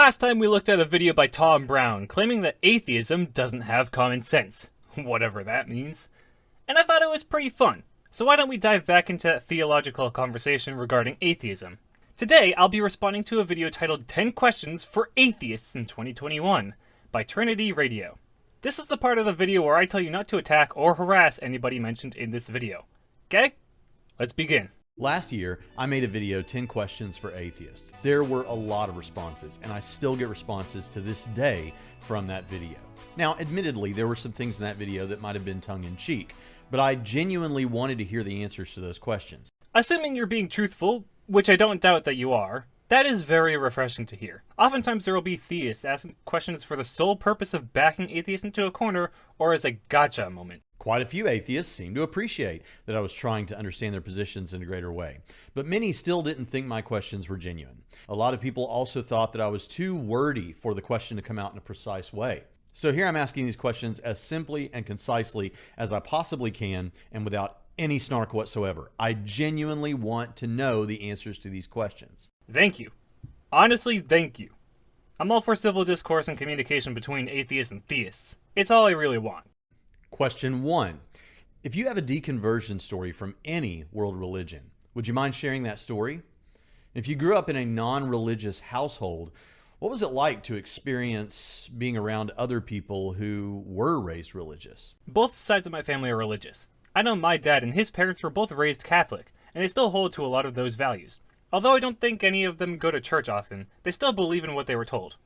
Last time we looked at a video by Tom Brown claiming that atheism doesn't have common sense, whatever that means, and I thought it was pretty fun, so why don't we dive back into that theological conversation regarding atheism. Today I'll be responding to a video titled 10 Questions for Atheists in 2021 by Trinity Radio. This is the part of the video where I tell you not to attack or harass anybody mentioned in this video. Okay? Let's begin. Last year, I made a video, 10 Questions for Atheists. There were a lot of responses, and I still get responses to this day from that video. Now, admittedly, there were some things in that video that might have been tongue-in-cheek, but I genuinely wanted to hear the answers to those questions. Assuming you're being truthful, which I don't doubt that you are, that is very refreshing to hear. Oftentimes there will be theists asking questions for the sole purpose of backing atheists into a corner or as a gotcha moment. Quite a few atheists seemed to appreciate that I was trying to understand their positions in a greater way, but many still didn't think my questions were genuine. A lot of people also thought that I was too wordy for the question to come out in a precise way. So here I'm asking these questions as simply and concisely as I possibly can and without any snark whatsoever. I genuinely want to know the answers to these questions. Thank you. Honestly, thank you. I'm all for civil discourse and communication between atheists and theists. It's all I really want. Question 1. If you have a deconversion story from any world religion, would you mind sharing that story? If you grew up in a non-religious household, what was it like to experience being around other people who were raised religious? Both sides of my family are religious. I know my dad and his parents were both raised Catholic, and they still hold to a lot of those values. Although I don't think any of them go to church often, they still believe in what they were told.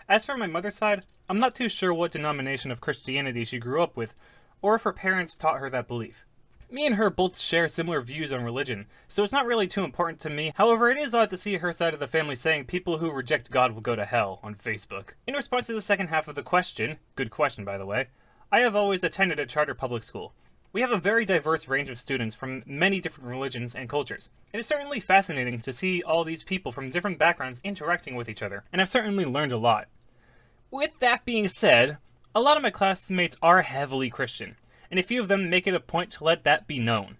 As for my mother's side, I'm not too sure what denomination of Christianity she grew up with, or if her parents taught her that belief. Me and her both share similar views on religion, so it's not really too important to me. However, it is odd to see her side of the family saying people who reject God will go to hell on Facebook. In response to the second half of the question, good question by the way, I have always attended a charter public school. We have a very diverse range of students from many different religions and cultures. It is certainly fascinating to see all these people from different backgrounds interacting with each other, and I've certainly learned a lot. With that being said, a lot of my classmates are heavily Christian, and a few of them make it a point to let that be known.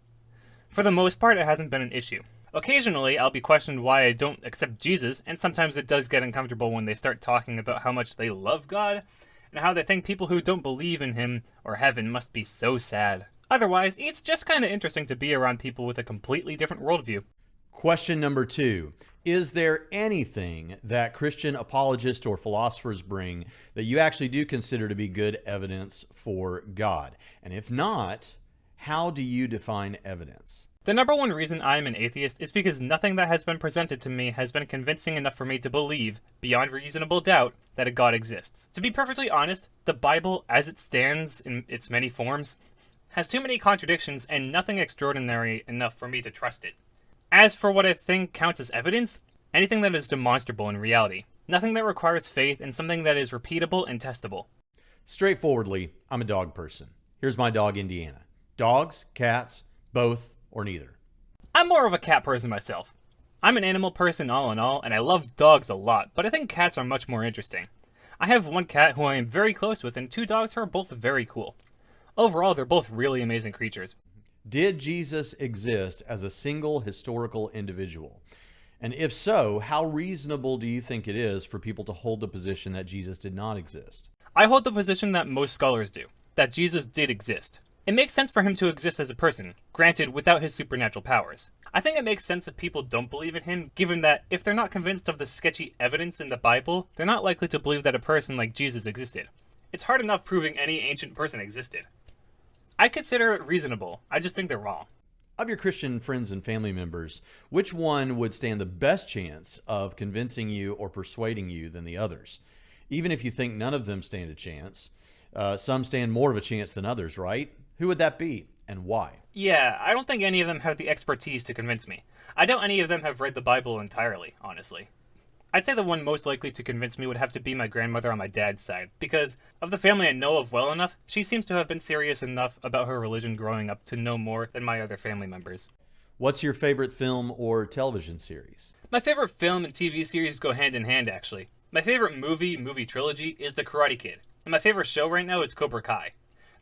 For the most part, it hasn't been an issue. Occasionally, I'll be questioned why I don't accept Jesus, and sometimes it does get uncomfortable when they start talking about how much they love God, and how they think people who don't believe in Him or heaven must be so sad. Otherwise, it's just kind of interesting to be around people with a completely different worldview. Question number 2. Is there anything that Christian apologists or philosophers bring that you actually do consider to be good evidence for God? And if not, how do you define evidence? The number one reason I am an atheist is because nothing that has been presented to me has been convincing enough for me to believe, beyond reasonable doubt, that a God exists. To be perfectly honest, the Bible, as it stands in its many forms, has too many contradictions and nothing extraordinary enough for me to trust it. As for what I think counts as evidence, anything that is demonstrable in reality. Nothing that requires faith and something that is repeatable and testable. Straightforwardly, I'm a dog person. Here's my dog, Indiana. Dogs, cats, both, or neither? I'm more of a cat person myself. I'm an animal person all in all, and I love dogs a lot, but I think cats are much more interesting. I have one cat who I am very close with and 2 dogs who are both very cool. Overall, they're both really amazing creatures. Did Jesus exist as a single historical individual? And if so, how reasonable do you think it is for people to hold the position that Jesus did not exist? I hold the position that most scholars do, that Jesus did exist. It makes sense for him to exist as a person, granted without his supernatural powers. I think it makes sense if people don't believe in him, given that if they're not convinced of the sketchy evidence in the Bible, they're not likely to believe that a person like Jesus existed. It's hard enough proving any ancient person existed. I consider it reasonable, I just think they're wrong. Of your Christian friends and family members, which one would stand the best chance of convincing you or persuading you than the others? Even if you think none of them stand a chance, some stand more of a chance than others, right? Who would that be, and why? Yeah, I don't think any of them have the expertise to convince me. I doubt any of them have read the Bible entirely, honestly. I'd say the one most likely to convince me would have to be my grandmother on my dad's side, because of the family I know of well enough, she seems to have been serious enough about her religion growing up to know more than my other family members. What's your favorite film or television series? My favorite film and TV series go hand in hand, actually. My favorite movie trilogy is The Karate Kid, and my favorite show right now is Cobra Kai.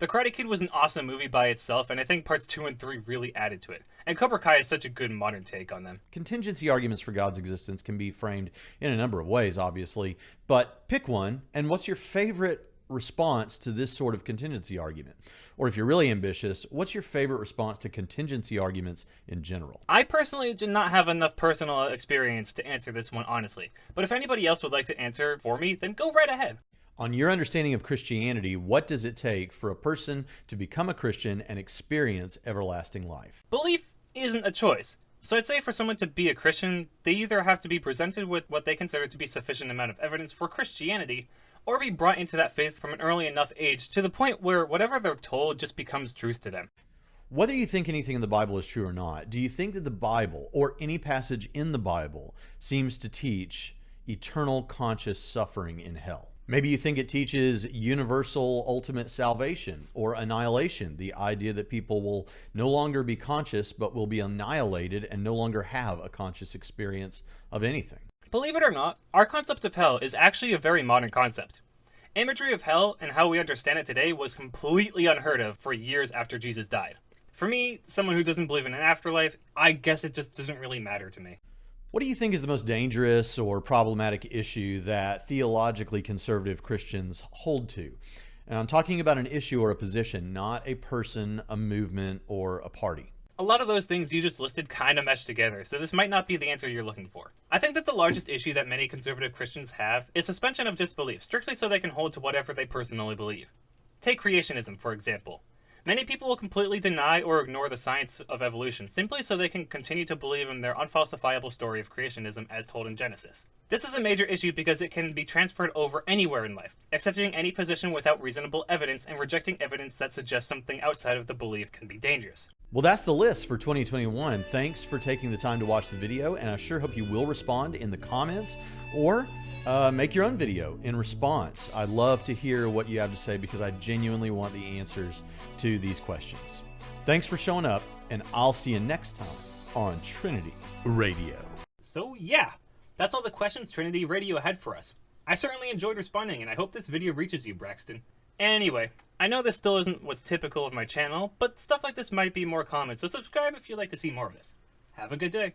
The Karate Kid was an awesome movie by itself, and I think parts 2 and 3 really added to it. And Cobra Kai is such a good modern take on them. Contingency arguments for God's existence can be framed in a number of ways, obviously, but pick one, and what's your favorite response to this sort of contingency argument? Or if you're really ambitious, what's your favorite response to contingency arguments in general? I personally do not have enough personal experience to answer this one honestly, but if anybody else would like to answer for me, then go right ahead. On your understanding of Christianity, what does it take for a person to become a Christian and experience everlasting life? Belief isn't a choice. So I'd say for someone to be a Christian, they either have to be presented with what they consider to be sufficient amount of evidence for Christianity, or be brought into that faith from an early enough age to the point where whatever they're told just becomes truth to them. Whether you think anything in the Bible is true or not, do you think that the Bible, or any passage in the Bible, seems to teach eternal conscious suffering in hell? Maybe you think it teaches universal ultimate salvation or annihilation, the idea that people will no longer be conscious but will be annihilated and no longer have a conscious experience of anything. Believe it or not, our concept of hell is actually a very modern concept. Imagery of hell and how we understand it today was completely unheard of for years after Jesus died. For me, someone who doesn't believe in an afterlife, I guess it just doesn't really matter to me. What do you think is the most dangerous or problematic issue that theologically conservative Christians hold to? And I'm talking about an issue or a position, not a person, a movement, or a party. A lot of those things you just listed kind of mesh together, so this might not be the answer you're looking for. I think that the largest issue that many conservative Christians have is suspension of disbelief, strictly so they can hold to whatever they personally believe. Take creationism, for example. Many people will completely deny or ignore the science of evolution simply so they can continue to believe in their unfalsifiable story of creationism as told in Genesis. This is a major issue because it can be transferred over anywhere in life. Accepting any position without reasonable evidence and rejecting evidence that suggests something outside of the belief can be dangerous. Well, that's the list for 2021. Thanks for taking the time to watch the video, and I sure hope you will respond in the comments or make your own video in response. I'd love to hear what you have to say because I genuinely want the answers to these questions. Thanks for showing up, and I'll see you next time on Trinity Radio. So yeah, that's all the questions Trinity Radio had for us. I certainly enjoyed responding, and I hope this video reaches you, Braxton. Anyway, I know this still isn't what's typical of my channel, but stuff like this might be more common, so subscribe if you'd like to see more of this. Have a good day.